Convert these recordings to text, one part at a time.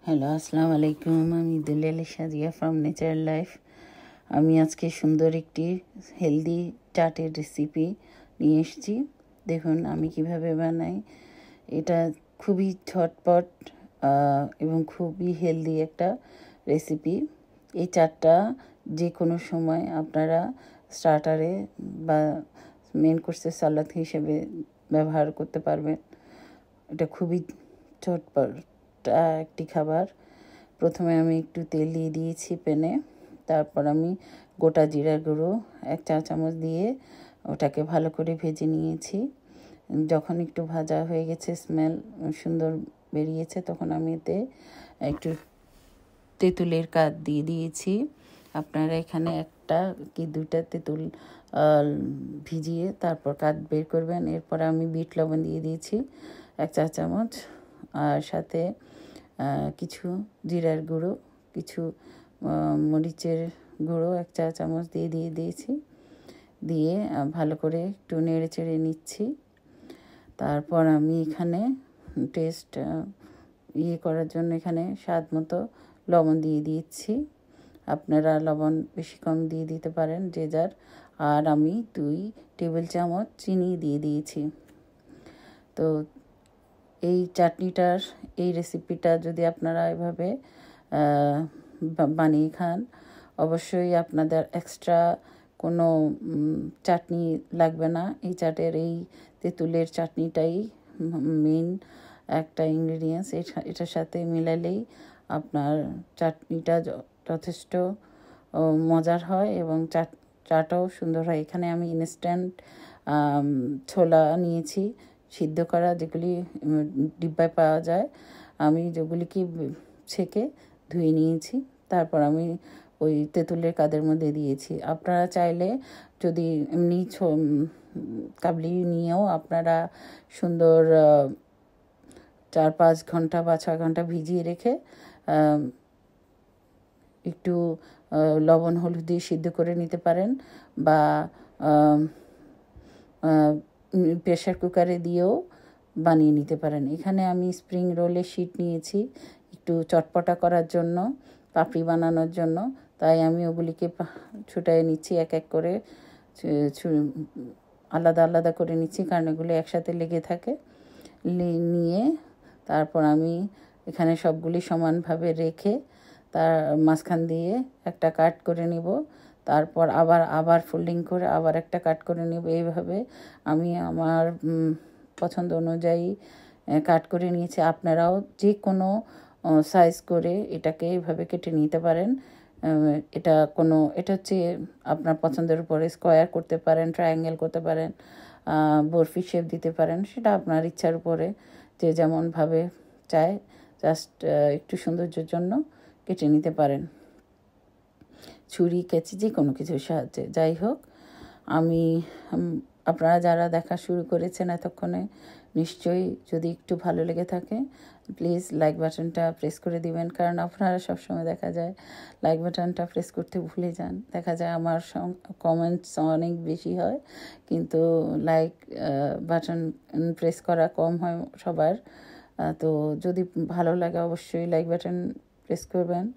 Hello, আসসালামু আলাইকুম। আমি দুলাল সাজিয়া ফ্রম নেচার লাইফ। আমি আজকে সুন্দর একটি হেলদি চাটের রেসিপি নিয়ে এসেছি। দেখুন আমি কিভাবে বানাই। এটা খুবই ঝটপট এবং খুবই হেলদি একটা রেসিপি। এই চাটটা যে কোনো সময় আপনারা স্টার্টারে বা মেন কোর্সে সালাদ হিসেবে ব্যবহার করতে পারবেন। এটা খুবই ঝটপট একটি খাবার। প্রথমে আমি একটু তেল দিয়ে দিয়েছি প্যানে। তারপর আমি গোটা জিরার গুঁড়ো 1 চা চামচ দিয়ে ওটাকে ভালো করে ভেজে নিয়েছি। যখন একটু ভাজা হয়ে গেছে, স্মেল সুন্দর বেরিয়েছে, তখন আমি এতে একটু তেঁতুলের কাঠ দিয়ে দিয়েছি। আপনারা এখানে 1টা কি 2টা তেঁতুল ভিজিয়ে তারপর কাঠ বের করবেন। এরপর আমি বিট লবণ দিয়ে দিয়েছি 1 চা চামচ, আর সাথে কিছু জিরার গুঁড়ো, কিছু মরিচের গুঁড়ো 1 চা চামচ দিয়ে দিয়েছি। দিয়ে ভালো করে একটু নেড়ে চেড়ে নিচ্ছি। তারপর আমি এখানে টেস্ট করার জন্য এখানে স্বাদ মতো লবণ দিয়ে দিচ্ছি। আপনারা লবণ বেশি কম দিয়ে দিতে পারেন যে যার। আর আমি 2 টেবিল চামচ চিনি দিয়ে দিয়েছি। তো এই চাটনিটার এই রেসিপিটা যদি আপনারা এভাবে বানিয়ে খান, অবশ্যই আপনাদের এক্সট্রা কোনো চাটনি লাগবে না। এই চাটের এই তেঁতুলের চাটনিটাই মেন একটা ইনগ্রিডিয়েন্টস। এটার সাথে মিলালেই আপনার চাটনিটা যথেষ্ট মজার হয় এবং চাটাও সুন্দর হয়। এখানে আমি ইনস্ট্যান্ট ছোলা নিয়েছি, সিদ্ধ করা, যেগুলি ডিব্বায় পাওয়া যায়। আমি যেগুলিকে ছেঁকে ধুয়ে নিয়েছি, তারপর আমি ওই তেঁতুলের কাদের মধ্যে দিয়েছি। আপনারা চাইলে যদি এমনি কাবলি নিয়েও আপনারা সুন্দর 4-5 ঘন্টা বা 6 ঘন্টা ভিজিয়ে রেখে একটু লবণ হলুদ দিয়ে সিদ্ধ করে নিতে পারেন, বা প্রেশার কুকারে দিয়েও বানিয়ে নিতে পারেন। এখানে আমি স্প্রিং রোলের শিট নিয়েছি একটু চটপটা করার জন্য, পাপড়ি বানানোর জন্য। তাই আমি ওগুলিকে ছুটাই নিচ্ছি এক এক করে, আলাদা আলাদা করে নিচ্ছি, কারণ এগুলো একসাথে লেগে থাকে। নিয়ে তারপর আমি এখানে সবগুলি সমানভাবে রেখে তার মাঝখান দিয়ে একটা কাট করে নিব। তারপর আবার ফোল্ডিং করে আবার একটা কাট করে নিব। এইভাবে আমি আমার পছন্দ অনুযায়ী কাট করে নিয়েছি। আপনারাও যে কোনো সাইজ করে এটাকে এইভাবে কেটে নিতে পারেন। এটা হচ্ছে আপনার পছন্দের উপরে। স্কোয়ার করতে পারেন, ট্রায়াঙ্গেল করতে পারেন, বরফি শেপ দিতে পারেন, সেটা আপনার ইচ্ছার উপরে যে যেমনভাবে চায়। জাস্ট একটু সৌন্দর্যের জন্য কেটে নিতে পারেন ছুরি, কেচি, যে কোনো কিছুর সাহায্যে। যাই হোক, আপনারা যারা দেখা শুরু করেছেন এতক্ষণে, নিশ্চয়ই যদি একটু ভালো লেগে থাকে প্লিজ লাইক বাটনটা প্রেস করে দিবেন, কারণ আপনারা সবসময় দেখা যায় লাইক বাটনটা প্রেস করতে ভুলে যান। দেখা যায় আমার কমেন্টস অনেক বেশি হয়, কিন্তু লাইক বাটন প্রেস করা কম হয় সবার। তো যদি ভালো লাগে অবশ্যই লাইক বাটন প্রেস করবেন।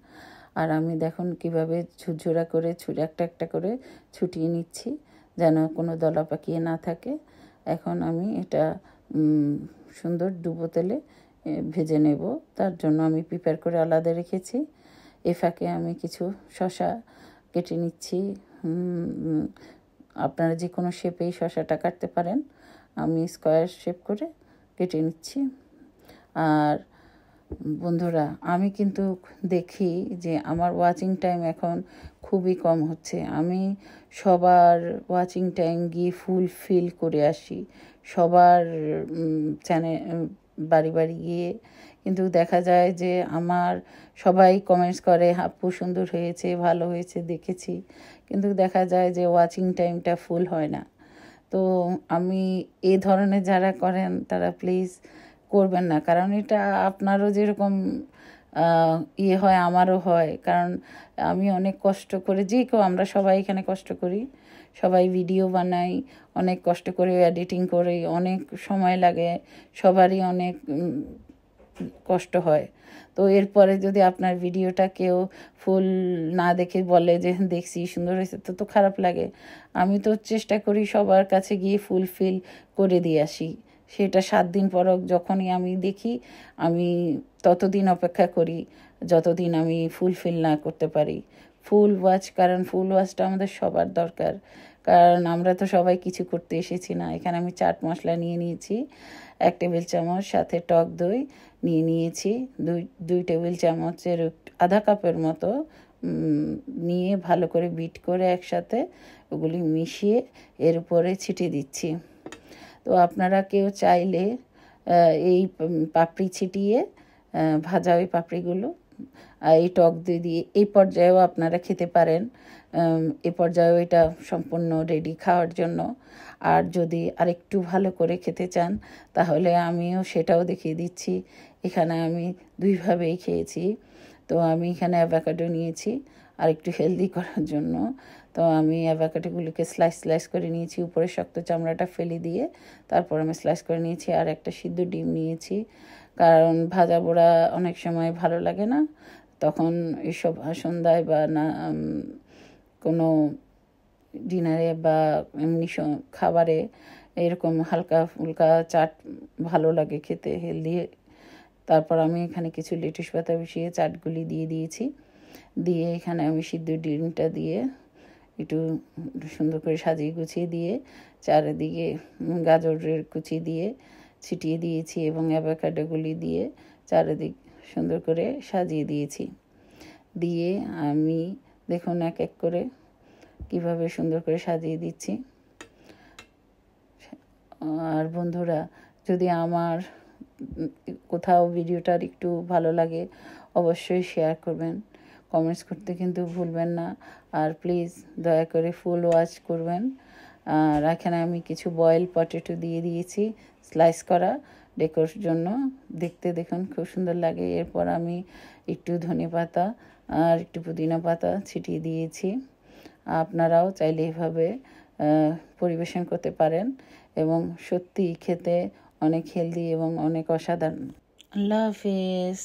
আর আমি দেখুন কিভাবে ঝুরঝুরা করে একটা একটা করে ছুটিয়ে নিচ্ছি, যেন কোনো দলা পাকিয়ে না থাকে। এখন আমি এটা সুন্দর ডুবো তেলে ভেজে নেব। তার জন্য আমি প্রিপেয়ার করে আলাদা রেখেছি। এ ফাঁকে আমি কিছু শসা কেটে নিচ্ছি। আপনারা যে কোনো শেপেই শসাটা কাটতে পারেন। আমি স্কোয়ার শেপ করে কেটে নিচ্ছি। আর বন্ধুরা, আমি কিন্তু দেখি যে আমার ওয়াচিং টাইম এখন খুবই কম হচ্ছে। আমি সবার ওয়াচিং টাইম গিয়ে ফুলফিল করে আসি, সবার বাড়ি বাড়ি গিয়ে। কিন্তু দেখা যায় যে আমার সবাই কমেন্টস করে, আপু সুন্দর হয়েছে, ভালো হয়েছে, দেখেছি, কিন্তু দেখা যায় যে ওয়াচিং টাইমটা ফুল হয় না। তো আমি এই ধরনের যারা করেন তারা প্লিজ করবেন না, কারণ এটা আপনারও যেরকম হয় আমারও হয়। কারণ আমি অনেক কষ্ট করে, আমরা সবাই এখানে কষ্ট করি, সবাই ভিডিও বানাই, অনেক কষ্ট করে এডিটিং করি, অনেক সময় লাগে, সবারই অনেক কষ্ট হয়। তো এরপরে যদি আপনার ভিডিওটা কেউ ফুল না দেখে বলে যে দেখছি সুন্দর হয়েছে, তো খারাপ লাগে। আমি তো চেষ্টা করি সবার কাছে গিয়ে ফুলফিল করে দিয়ে আসি। সেটা 7 দিন পর যখনই আমি দেখি, আমি ততদিন অপেক্ষা করি যতদিন আমি ফুলফিল না করতে পারি। ফুল ওয়াচ, কারণ ফুল ওয়াচটা আমাদের সবার দরকার, কারণ আমরা তো সবাই কিছু করতে এসেছি না। এখানে আমি চাট মশলা নিয়ে নিয়েছি 1 টেবিল চামচ, সাথে টক দই নিয়ে নিয়েছি দুই টেবিল চামচের আধা কাপের মতো নিয়ে ভালো করে বিট করে একসাথে ওগুলি মিশিয়ে এর উপরে ছিটিয়ে দিচ্ছি। তো আপনারা কেউ চাইলে এই পাপড়ি ছিটিয়ে ভাজা ওই পাপড়িগুলো এই টক দই দিয়ে এই পর্যায়েও আপনারা খেতে পারেন। এই পর্যায়েও এটা সম্পূর্ণ রেডি খাওয়ার জন্য। আর যদি আরেকটু ভালো করে খেতে চান তাহলে আমিও সেটাও দেখিয়ে দিচ্ছি। এখানে আমি দুইভাবেই খেয়েছি। তো আমি এখানে অ্যাভোকাডো নিয়েছি আর একটু হেলদি করার জন্য। তো আমি অ্যাভোকাডোগুলোকে স্লাইস করে নিয়েছি, উপরে শক্ত চামড়াটা ফেলে দিয়ে তারপর আমি স্লাইস করে নিয়েছি। আর একটা সিদ্ধ ডিম নিয়েছি, কারণ ভাজা পোড়া অনেক সময় ভালো লাগে না। তখন এইসব সন্ধ্যায় বা না কোনো ডিনারে বা এমনি খাবারে এরকম হালকা ফুলকা চাট ভালো লাগে খেতে, হেলদি। তারপর আমি এখানে কিছু লেটুস পাতা বসিয়ে চাটগুলি দিয়ে দিয়েছি। দিয়ে এখানে আমি সিদ্ধ ডিমটা দিয়ে একটু সুন্দর করে সাজিয়ে গুছিয়ে দিয়ে চারিদিকে গাজরের কুচি দিয়ে ছিটিয়ে দিয়েছি এবং অ্যাভোকাডোগুলি দিয়ে চারিদিক সুন্দর করে সাজিয়ে দিয়েছি। দিয়ে আমি দেখুন এক এক করে কিভাবে সুন্দর করে সাজিয়ে দিচ্ছি। আর বন্ধুরা, যদি আমার কোথাও ভিডিওটার একটু ভালো লাগে অবশ্যই শেয়ার করবেন, কমেন্টস করতে কিন্তু ভুলবেন না। আর প্লিজ দয়া করে ফুল ওয়াচ করবেন। আর এখানে আমি কিছু বয়েল পটেটো দিয়ে দিয়েছি স্লাইস করা ডেকোর জন্য, দেখতে দেখুন খুব সুন্দর লাগে। এরপর আমি একটু ধনেপাতা আর একটু পুদিনা পাতা ছিটিয়ে দিয়েছি। আপনারাও চাইলে এভাবে পরিবেশন করতে পারেন এবং সত্যি খেতে অনেক হেলদি এবং অনেক অসাধারণ। আল্লাহ হাফেজ।